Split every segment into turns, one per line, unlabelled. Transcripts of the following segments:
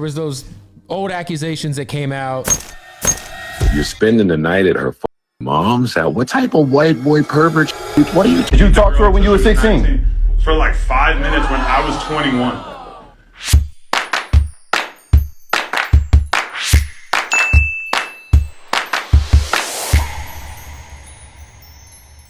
There was those old accusations that came out.
You're spending the night at her mom's house. What type of white boy pervert? What are you?
Did you talk to her when you were 16?
For like 5 minutes when I was 21.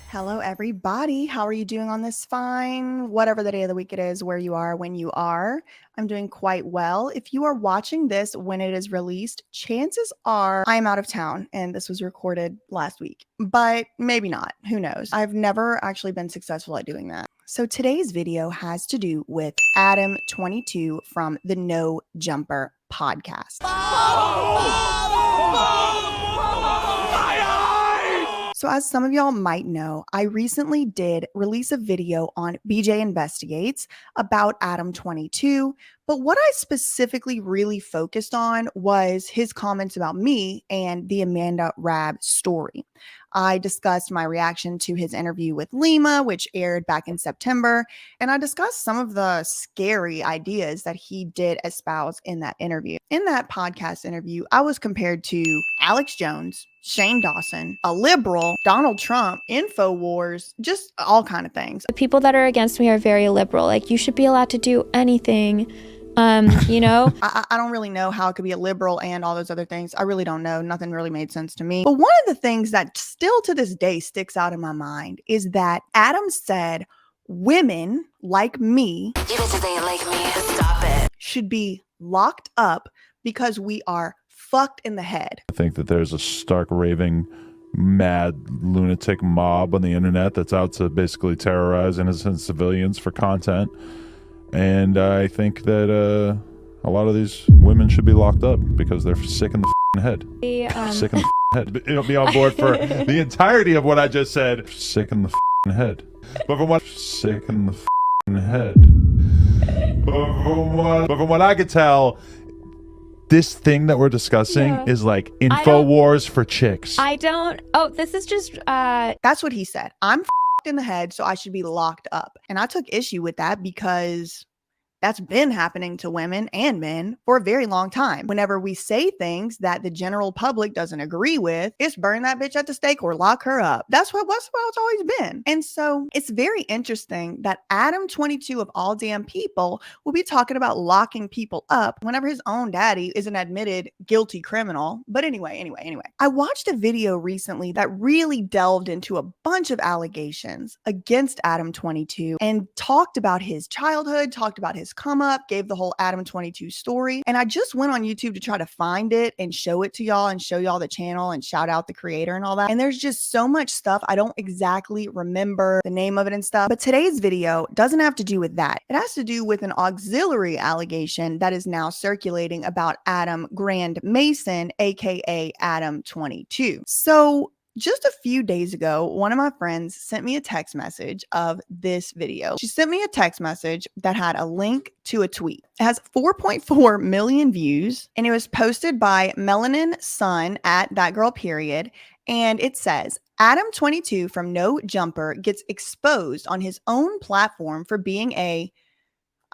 Hello, everybody. How are you doing on this fine, whatever the day of the week it is, where you are, when you are? I'm doing quite well. If you are watching this when it is released, chances are I'm out of town and this was recorded last week, but maybe not. Who knows? I've never actually been successful at doing that. So today's video has to do with Adam22 from the No Jumper podcast. So as some of y'all might know, I recently did release a video on BJ Investigates about Adam22, but what I specifically really focused on was his comments about me and the Amanda Rabb story. I discussed my reaction to his interview with Lima, which aired back in September, and I discussed some of the scary ideas that he did espouse in that interview. In that podcast interview, I was compared to Alex Jones, Shane Dawson, a liberal, Donald Trump, InfoWars, just all kind of things.
The people that are against me are very liberal. Like, you should be allowed to do anything. You know,
I don't really know how it could be a liberal and all those other things. I really don't know. Nothing really made sense to me. But one of the things that still to this day sticks out in my mind is that Adam said women like me, should be locked up because we are fucked in the head.
I think that there's a stark raving mad lunatic mob on the internet that's out to basically terrorize innocent civilians for content. And I think that a lot of these women should be locked up because they're sick in the head. Sick in the head. You'll be on board for the entirety of what I just said. Sick in the head. But from what sick in the head. But from what I could tell, this thing that we're discussing is like InfoWars for chicks.
This is just
That's what he said. I'm in the head, so I should be locked up. And I took issue with that because that's been happening to women and men for a very long time. Whenever we say things that the general public doesn't agree with, it's burn that bitch at the stake or lock her up. That's how it's always been. And so it's very interesting that Adam22 of all damn people will be talking about locking people up whenever his own daddy is an admitted guilty criminal. But anyway, I watched a video recently that really delved into a bunch of allegations against Adam22 and talked about his childhood, talked about his come up, gave the whole Adam22 story. And I just went on YouTube to try to find it and show it to y'all and show y'all the channel and shout out the creator and all that. And there's just so much stuff. I don't exactly remember the name of it and stuff. But today's video doesn't have to do with that. It has to do with an auxiliary allegation that is now circulating about Adam Grand Mason, aka Adam22. So just a few days ago, one of my friends sent me a text message of this video. She sent me a text message that had a link to a tweet. It has 4.4 million views, and it was posted by Melanin Sun at that girl period. And it says, Adam22 from No Jumper gets exposed on his own platform for being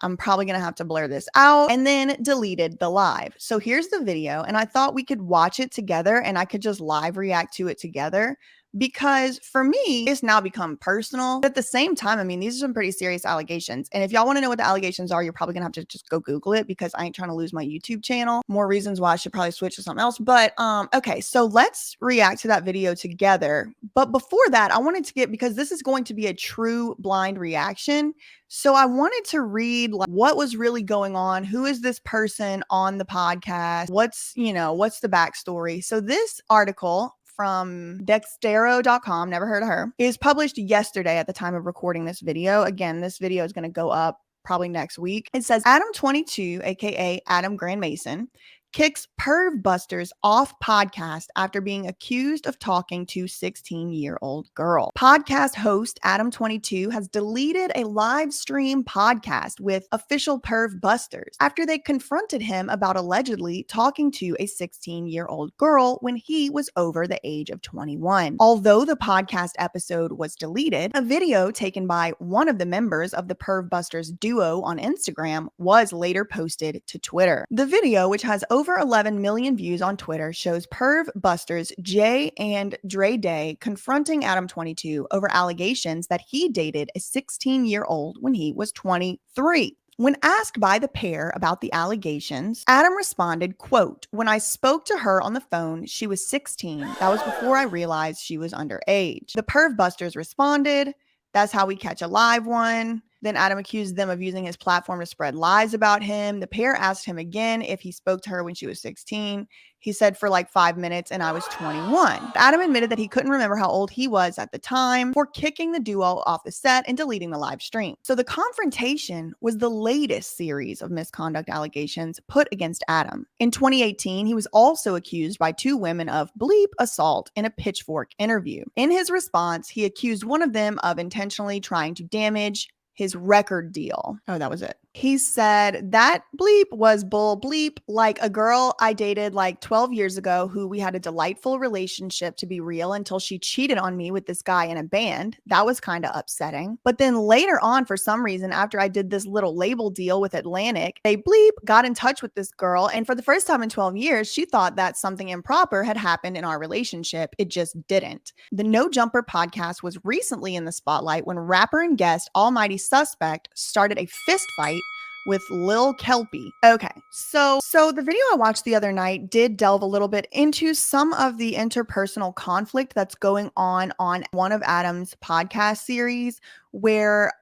I'm probably going to have to blur this out, and then deleted the live. So here's the video, and I thought we could watch it together and I could just live react to it together, because for me, it's now become personal. But at the same time, I mean, these are some pretty serious allegations. And if y'all want to know what the allegations are, you're probably gonna have to just go Google it, because I ain't trying to lose my YouTube channel. More reasons why I should probably switch to something else. But okay, so let's react to that video together. But before that, I wanted to because this is going to be a true blind reaction. So I wanted to read what was really going on. Who is this person on the podcast? What's the backstory? So this article from Dextero.com, never heard of her, is published yesterday at the time of recording this video. Again, this video is going to go up probably next week. It says Adam22, aka Adam Grand Mason, kicks Perv Busters off podcast after being accused of talking to 16-year-old girl. Podcast host Adam22 has deleted a live stream podcast with official Perv Busters after they confronted him about allegedly talking to a 16-year-old girl when he was over the age of 21. Although the podcast episode was deleted, a video taken by one of the members of the Perv Busters duo on Instagram was later posted to Twitter. The video, which has over 11 million views on Twitter, shows Perv Busters Jay and Dre Day confronting Adam22 over allegations that he dated a 16-year-old when he was 23. When asked by the pair about the allegations, Adam responded, quote, "When I spoke to her on the phone, she was 16. That was before I realized she was underage." The Perv Busters responded, "That's how we catch a live one." Then Adam accused them of using his platform to spread lies about him. The pair asked him again if he spoke to her when she was 16. He said for like 5 minutes and I was 21. Adam admitted that he couldn't remember how old he was at the time for kicking the duo off the set and deleting the live stream. So the confrontation was the latest series of misconduct allegations put against Adam. In 2018, he was also accused by 2 women of bleep assault in a Pitchfork interview. In his response, he accused one of them of intentionally trying to damage his record deal. Oh, that was it. He said that bleep was bull bleep, like a girl I dated like 12 years ago who we had a delightful relationship to be real until she cheated on me with this guy in a band. That was kind of upsetting. But then later on, for some reason, after I did this little label deal with Atlantic, they bleep got in touch with this girl. And for the first time in 12 years, she thought that something improper had happened in our relationship. It just didn't. The No Jumper podcast was recently in the spotlight when rapper and guest Almighty Suspect started a fist fight with Lil Kelpie. Okay, so the video I watched the other night did delve a little bit into some of the interpersonal conflict that's going on one of Adam's podcast series, where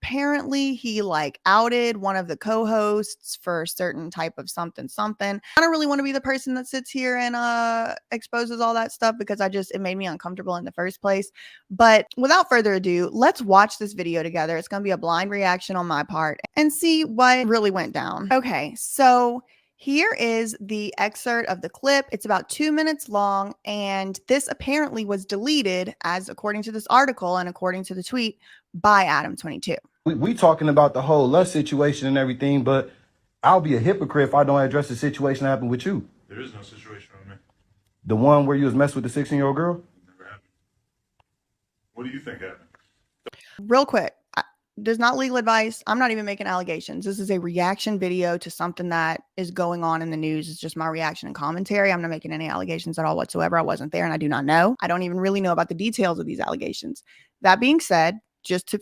apparently he like outed one of the co-hosts for a certain type of something. I don't really want to be the person that sits here and exposes all that stuff because it made me uncomfortable in the first place. But without further ado, let's watch this video together. It's going to be a blind reaction on my part and see what really went down. Okay, so here is the excerpt of the clip. It's about 2 minutes long, and this apparently was deleted, as according to this article and according to the tweet, by Adam22.
We talking about the whole lust situation and everything, but I'll be a hypocrite if I don't address the situation that happened with you.
There is no situation with me.
The one where you was messing with the 16-year-old girl?
Never happened. What do you think happened?
Real quick, there's not legal advice. I'm not even making allegations. This is a reaction video to something that is going on in the news. It's just my reaction and commentary. I'm not making any allegations at all whatsoever. I wasn't there and I do not know. I don't even really know about the details of these allegations. That being said,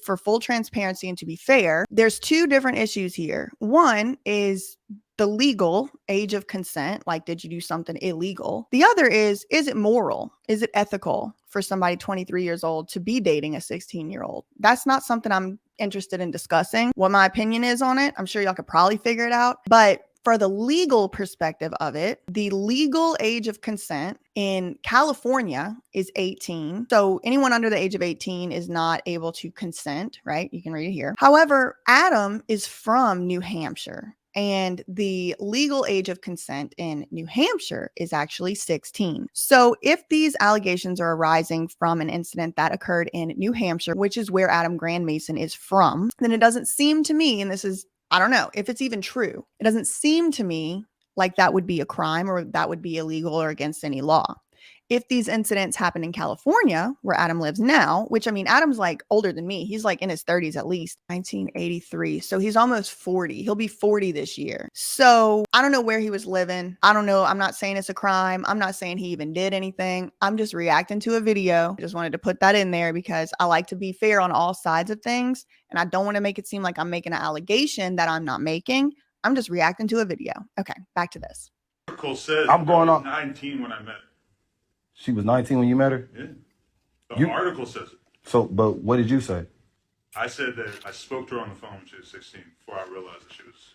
for full transparency and to be fair, there's 2 different issues here. One is the legal age of consent. Like, did you do something illegal? The other is it moral? Is it ethical for somebody 23 years old to be dating a 16-year-old? That's not something I'm interested in discussing. What my opinion is on it, I'm sure y'all could probably figure it out. But for the legal perspective of it, the legal age of consent in California is 18. So anyone under the age of 18 is not able to consent, right? You can read it here. However, Adam is from New Hampshire, and the legal age of consent in New Hampshire is actually 16. So if these allegations are arising from an incident that occurred in New Hampshire, which is where Adam Grand Mason is from, then it doesn't seem to me, and this is, I don't know if it's even true, it doesn't seem to me like that would be a crime or that would be illegal or against any law. If these incidents happen in California, where Adam lives now, which, I mean, Adam's like older than me. He's like in his 30s at least, 1983. So he's almost 40. He'll be 40 this year. So I don't know where he was living. I don't know. I'm not saying it's a crime. I'm not saying he even did anything. I'm just reacting to a video. I just wanted to put that in there because I like to be fair on all sides of things. And I don't want to make it seem like I'm making an allegation that I'm not making. I'm just reacting to a video. Okay, back to this.
The article says
I'm going on
19 when I met her.
She was 19 when you met her?
Yeah. The article says it.
So, but what did you say?
I said that I spoke to her on the phone when she was 16 before I realized that she was.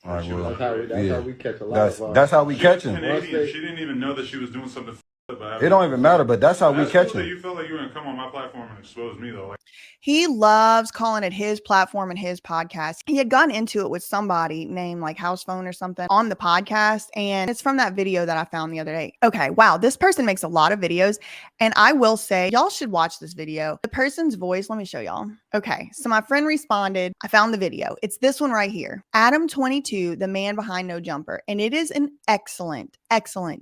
All right,
she was
well,
underage.
That's how we catch a lot of
that's how we catch him.
Canadian. She didn't even know that she was doing something
It don't even matter, but that's how we catch
it.
him.
You felt like you were gonna come on my platform and expose me though. Like,
he loves calling it his platform and his podcast. He had gotten into it with somebody named like House Phone or something on the podcast. And it's from that video that I found the other day. Okay. Wow. This person makes a lot of videos. And I will say, y'all should watch this video. The person's voice, let me show y'all. Okay. So my friend responded, I found the video. It's this one right here. Adam22, the man behind No Jumper. And it is an excellent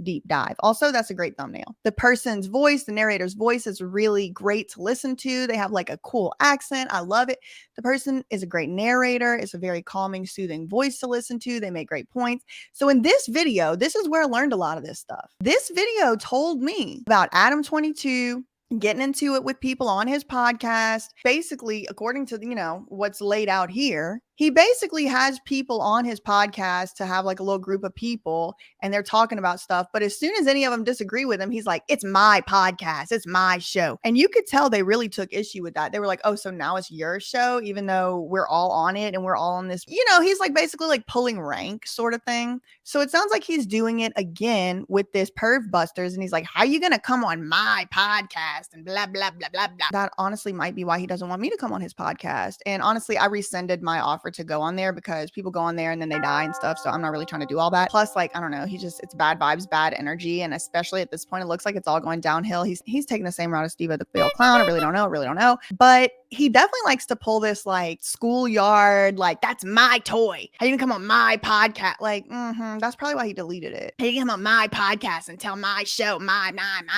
deep dive. Also, that's a great thumbnail. The person's voice, the narrator's voice is really great to listen to. They have like a cool accent. I love it. The person is a great narrator. It's a very calming, soothing voice to listen to. They make great points. So in this video, this is where I learned a lot of this stuff. This video told me about Adam22 getting into it with people on his podcast. Basically, according to, what's laid out here, he basically has people on his podcast to have like a little group of people and they're talking about stuff. But as soon as any of them disagree with him, he's like, it's my podcast. It's my show. And you could tell they really took issue with that. They were like, oh, so now it's your show, even though we're all on it and we're all on this, he's like basically like pulling rank sort of thing. So it sounds like he's doing it again with this Perv Busters. And he's like, how are you going to come on my podcast and blah, blah, blah, blah, blah. That honestly might be why he doesn't want me to come on his podcast. And honestly, I rescinded my offer to go on there because people go on there and then they die and stuff. So I'm not really trying to do all that. Plus, like, I don't know, it's bad vibes, bad energy. And especially at this point, it looks like it's all going downhill. He's taking the same route as Steve the Fail Clown. I really don't know. But he definitely likes to pull this like schoolyard, like, that's my toy. How you gonna come on my podcast? Like, that's probably why he deleted it. How you gonna come on my podcast and tell my show, my,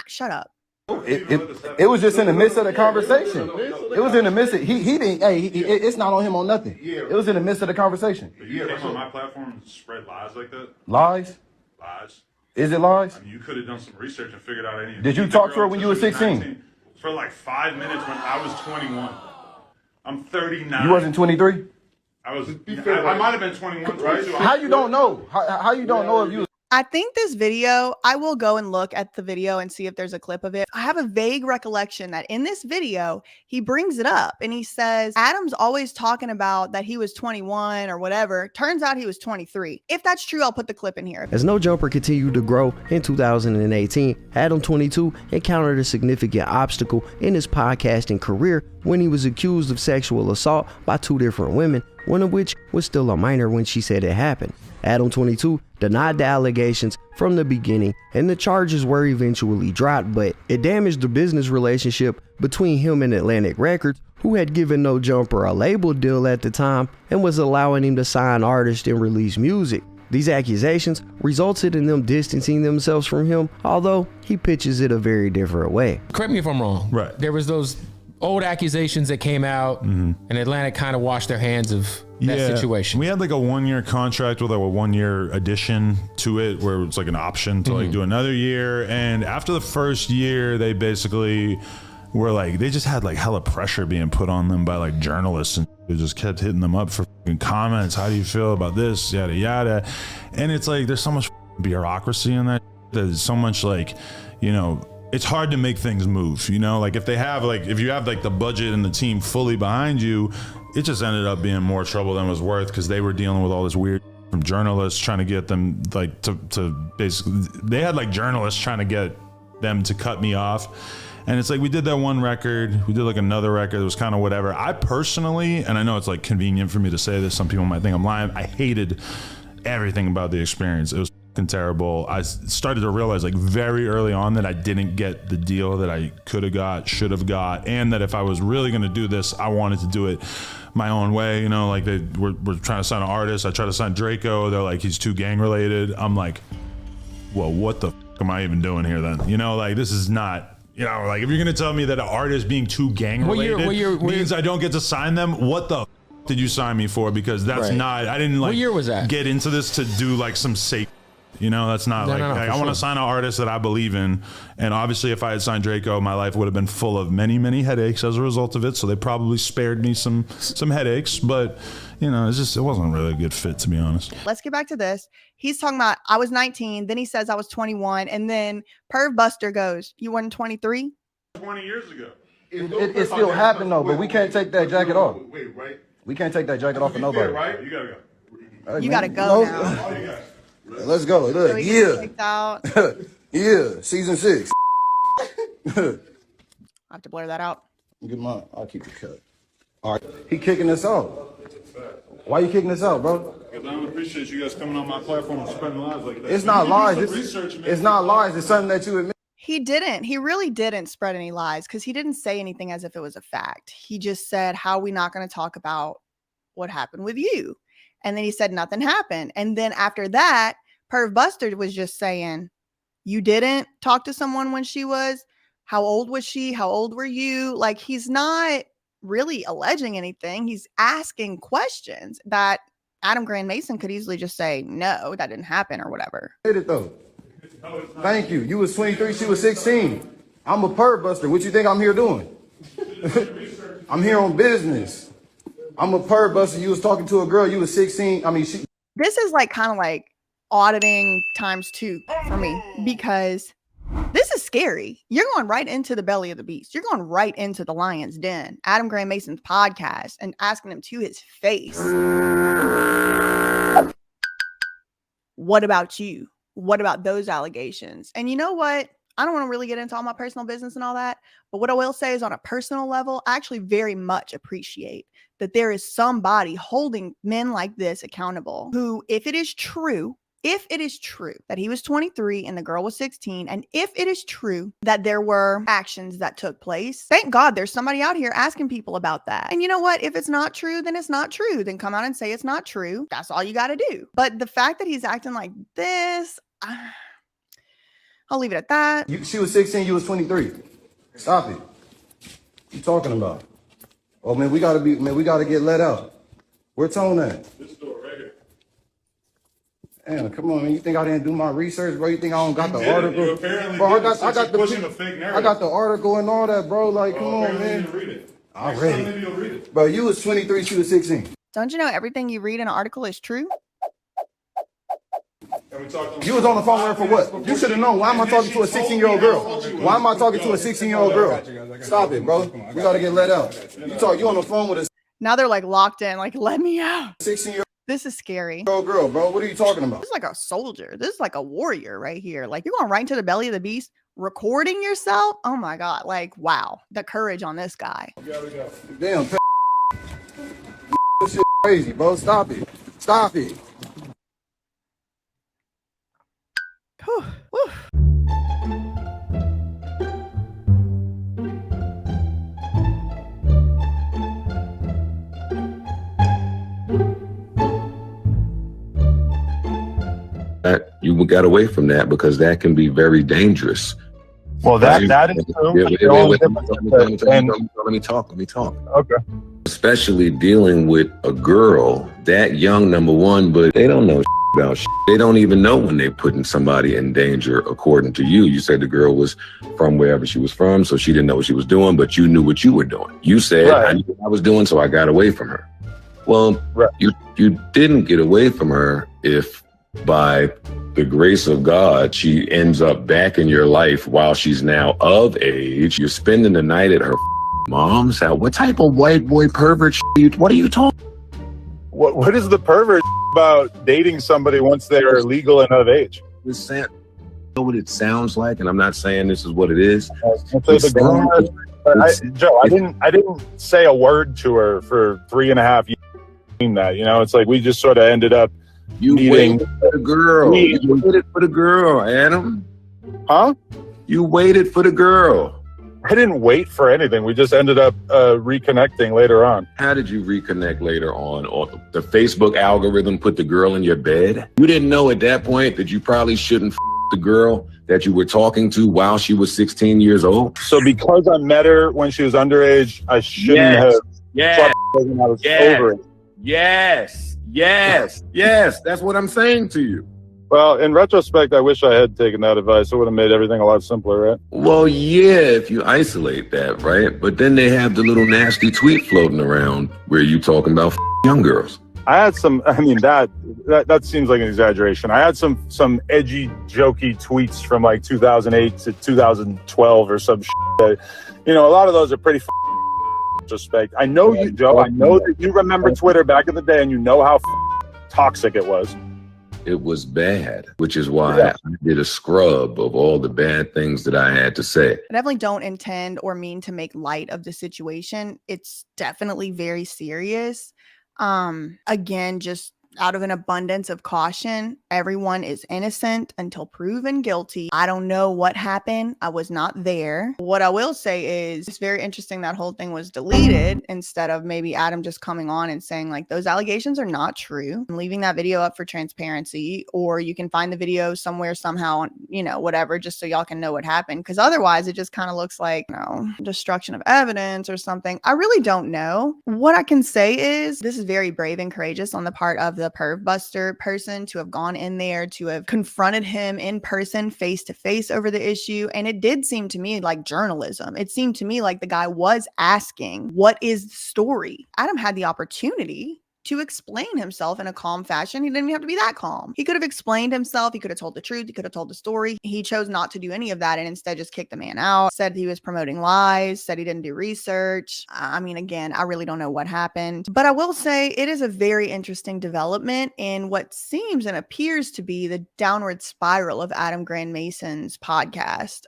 shut up.
It was just in the midst of the conversation. It was in the midst of, he didn't, it's not on him on nothing. It was in the midst of the conversation.
But you came on my platform and spread lies like that?
Lies?
Lies.
Is it lies?
I mean, you could have done some research and figured out any.
Did you talk to her when you were 16?
For like 5 minutes when I was 21. I'm 39.
You wasn't 23?
I might have been 21, right?
How you don't know? How you don't know if you was?
I think this video, I will go and look at the video and see if there's a clip of it. I have a vague recollection that in this video, he brings it up and he says, Adam's always talking about that he was 21 or whatever. Turns out he was 23. If that's true, I'll put the clip in here.
As No Jumper continued to grow in 2018, Adam22 encountered a significant obstacle in his podcasting career when he was accused of sexual assault by 2 different women, one of which was still a minor when she said it happened. Adam22 denied the allegations from the beginning and the charges were eventually dropped, but it damaged the business relationship between him and Atlantic Records, who had given No Jumper a label deal at the time and was allowing him to sign artists and release music. These accusations resulted in them distancing themselves from him, although he pitches it a very different way.
Correct me if I'm wrong.
Right.
There was those old accusations that came out and Atlantic kind of washed their hands of that situation.
We had like a 1-year contract with like a 1-year addition to it where it's like an option to like do another year. And after the first year, they basically were like, they just had like hella pressure being put on them by like journalists and they just kept hitting them up for comments. How do you feel about this? Yada, yada. And it's like, there's so much bureaucracy in that. There's so much like, it's hard to make things move, like if you have like the budget and the team fully behind you, it just ended up being more trouble than it was worth because they were dealing with all this weird from journalists trying to get them like to basically, they had like journalists trying to get them to cut me off. And it's like, we did that one record, we did like another record, it was kind of whatever. I personally, and I know it's like convenient for me to say this, some people might think I'm lying, I hated everything about the experience. It was terrible. I started to realize like very early on that I didn't get the deal that I could have got, should have got, and that if I was really going to do this, I wanted to do it my own way. Like they were trying to sign an artist. I tried to sign Draco. They're like, he's too gang related. I'm like, well, what the am I even doing here then? Like this is not, like if you're going to tell me that an artist being too gang related means I don't get to sign them, what the did you sign me for? Because that's not, I didn't like
what year was that?
Get into this to do like some safe. That's not I want to sign an artist that I believe in. And obviously if I had signed Draco, my life would have been full of many, many headaches as a result of it. So they probably spared me some headaches, but it wasn't really a good fit, to be honest.
Let's get back to this. He's talking about, I was 19. Then he says I was 21. And then Perv Buster goes, you weren't 23?
20 years ago.
It still happened though, but we can't take that jacket off.
Wait, right?
We can't take that jacket off of nobody.
Right? You gotta go.
You gotta go now.
Let's go. Look,
So he gets kicked out.
Yeah, season 6.
I have to blur that out.
Get mine. I'll keep it cut. All right. He kicking us out. Why you kicking us out, bro?
Because I don't appreciate you guys coming on my platform and spreading lies like that.
It's not lies.
It's
It's not lies. It's something that you admit.
He didn't. He really didn't spread any lies because he didn't say anything as if it was a fact. He just said, how are we not going to talk about what happened with you? And then he said nothing happened. And then after that, Perv Buster was just saying, you didn't talk to someone when she was, how old was she? How old were you? Like, he's not really alleging anything. He's asking questions that Adam Grand Mason could easily just say, no, that didn't happen or whatever.
Did it though. Thank you. You was 23, she was 16. I'm a perv buster. What you think I'm here doing? I'm here on business. I'm a perv buster. You was talking to a girl, you was 16. I mean,
This is like kind of like auditing ×2 for me because this is scary. You're going right into the belly of the beast. You're going right into the lion's den, Adam Grand Mason's podcast, and asking him to his face. What about you? What about those allegations? And you know what? I don't want to really get into all my personal business and all that. But what I will say is on a personal level, I actually very much appreciate that there is somebody holding men like this accountable who, if it is true that he was 23 and the girl was 16, and if it is true that there were actions that took place, thank God there's somebody out here asking people about that. And you know what? If it's not true, then it's not true. Then come out and say it's not true. That's all you got to do. But the fact that he's acting like this, I'll leave it at that.
she was 16, you was 23. Stop it. What you talking about? Oh man, we gotta get let out. Where Tone at?
This door right here.
Damn, come on, man. You think I didn't do my research, bro? You think I don't got the
did.
article?
You apparently
bro,
did,
I got the
pushing a fake narrative.
I got the article and all that, bro. Like, come on,
Apparently
man.
you didn't read it.
I
Next
read
time
it.
maybe you'll read it.
Bro, you was 23, she was 16.
Don't you know everything you read in an article is true?
You was on the phone with her for what? You should have known. Why am I talking to a 16-year-old girl? Why am I talking to a 16-year-old girl? Stop it, bro. We gotta get let out. You on the phone with a
Now they're like locked in, like, let me out.
16-year-old
This is scary.
girl, bro. What are you talking about?
This is like a soldier. This is like a warrior right here. Like, you're going right into the belly of the beast, recording yourself. Oh my God. Like, wow. The courage on this guy.
Damn, this shit crazy, bro. Stop it. Stop it.
Whew, whew.
You got away from that because that can be very dangerous.
Well, that is true.
Let me talk.
Okay.
Especially dealing with a girl that young, number one, but they don't know about shit. They don't even know when they're putting somebody in danger, according to you. You said the girl was from wherever she was from, so she didn't know what she was doing, but you knew what you were doing. You said,
right.
I knew what I was doing, so I got away from her. Well,
right.
you didn't get away from her if by the grace of God, she ends up back in your life while she's now of age. You're spending the night at her mom's house. What type of white boy pervert what are you talking?
What is the pervert about dating somebody once they are legal and of age?
You know what it sounds like, and I'm not saying this is what it is.
Joe, I didn't say a word to her for 3.5 years. That, you know, it's like we just sort of ended up.
You waited for the girl. You waited for the girl, Adam.
Huh?
You waited for the girl.
I didn't wait for anything. We just ended up reconnecting later on.
How did you reconnect later on? Or the Facebook algorithm put the girl in your bed? You didn't know at that point that you probably shouldn't the girl that you were talking to while she was 16 years old?
So because I met her when she was underage, I shouldn't have.
Yes.
I was over it.
Yes. That's what I'm saying to you.
Well, in retrospect, I wish I had taken that advice. It would have made everything a lot simpler, right?
Well, yeah, if you isolate that, right? But then they have the little nasty tweet floating around where you talking about young girls.
I had some, I mean, that seems like an exaggeration. I had some edgy, jokey tweets from like 2008 to 2012 or some shit that, you know, a lot of those are pretty retrospect. I know you, Joe. I know that you remember Twitter back in the day and you know how toxic it was.
it was bad, which is why I did a scrub of all the bad things that I had to say.
I definitely don't intend or mean to make light of the situation. It's definitely very serious. Again, just out of an abundance of caution, everyone is innocent until proven guilty. I don't know what happened. I was not there. What I will say is it's very interesting that whole thing was deleted instead of maybe Adam just coming on and saying like those allegations are not true. I'm leaving that video up for transparency, or you can find the video somewhere somehow, you know, whatever, just so y'all can know what happened. Because otherwise it just kind of looks like, you know, destruction of evidence or something. I really don't know. What I can say is this is very brave and courageous on the part of the perv buster person to have gone in there, to have confronted him in person, face to face over the issue. And it did seem to me like journalism. It seemed to me like the guy was asking, what is the story? Adam had the opportunity to explain himself in a calm fashion. He didn't even have to be that calm. He could have explained himself. He could have told the truth. He could have told the story. He chose not to do any of that and instead just kicked the man out, said he was promoting lies, said he didn't do research. I mean, again, I really don't know what happened, but I will say it is a very interesting development in what seems and appears to be the downward spiral of Adam Grand Mason's podcast.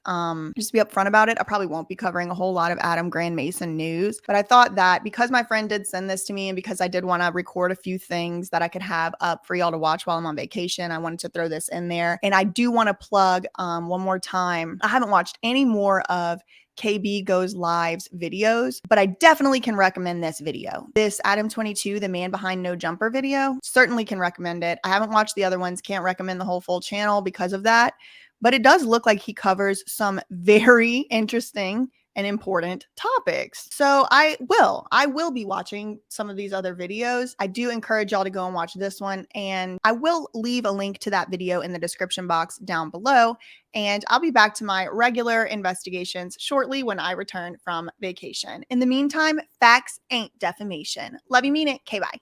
Just to be upfront about it, I probably won't be covering a whole lot of Adam Grand Mason news, but I thought that because my friend did send this to me and because I did want to record a few things that I could have up for y'all to watch while I'm on vacation, I wanted to throw this in there. And I do want to plug one more time. I haven't watched any more of KB Goes Live's videos, but I definitely can recommend this video. This Adam22, the man behind No Jumper video, certainly can recommend it. I haven't watched the other ones, can't recommend the whole full channel because of that, but it does look like he covers some very interesting and important topics. So I will be watching some of these other videos. I do encourage y'all to go and watch this one, and I will leave a link to that video in the description box down below. And I'll be back to my regular investigations shortly when I return from vacation. In the meantime, facts ain't defamation. Love you, mean it. Okay, bye.